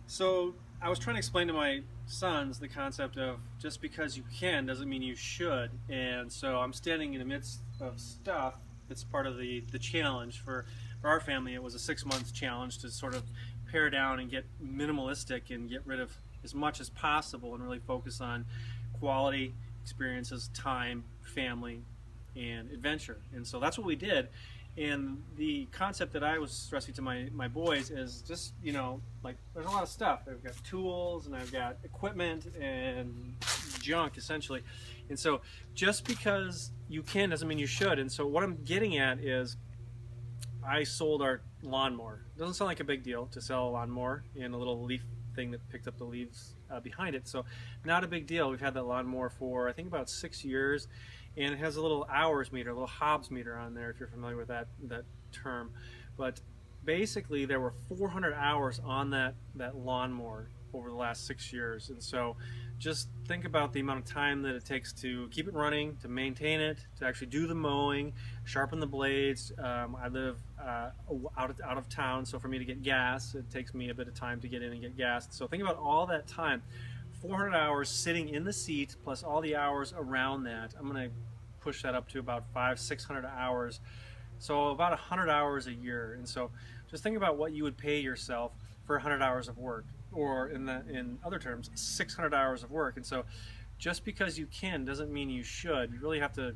So I was trying to explain to my sons the concept of just because you can doesn't mean you should. And so I'm standing in the midst of stuff that's part of the challenge. For our family, it was a 6 month challenge to sort of pare down and get minimalistic and get rid of as much as possible and really focus on quality experiences, time, family, and adventure. And so that's what we did. And the concept that I was stressing to my boys is just, like there's a lot of stuff. I've got tools and I've got equipment and junk essentially. And so just because you can doesn't mean you should. And so what I'm getting at is I sold our lawnmower. It doesn't sound like a big deal to sell a lawnmower and a little leaf thing that picked up the leaves behind it. So not a big deal. We've had that lawnmower for I think about 6 years. And it has a little hours meter, a little Hobbs meter on there, if you're familiar with that term. But basically, there were 400 hours on that lawnmower over the last 6 years. And so just think about the amount of time that it takes to keep it running, to maintain it, to actually do the mowing, sharpen the blades. I live out of town, so for me to get gas, it takes me a bit of time to get in and get gas. So think about all that time. 400 hours sitting in the seat plus all the hours around that. I'm going to push that up to about 500-600 hours, so about 100 hours a year. And so just think about what you would pay yourself for 100 hours of work, or in other terms 600 hours of work. And so just because you can doesn't mean you should. You really have to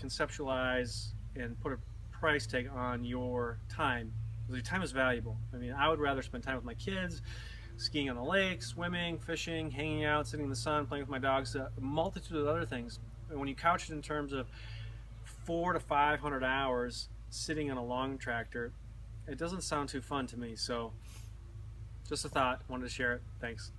conceptualize and put a price tag on your time, because your time is valuable. I mean, I would rather spend time with my kids, skiing on the lake, swimming, fishing, hanging out, sitting in the sun, playing with my dogs, a multitude of other things. And when you couch it in terms of 400 to 500 hours sitting on a long tractor, it doesn't sound too fun to me. So just a thought, wanted to share it. Thanks.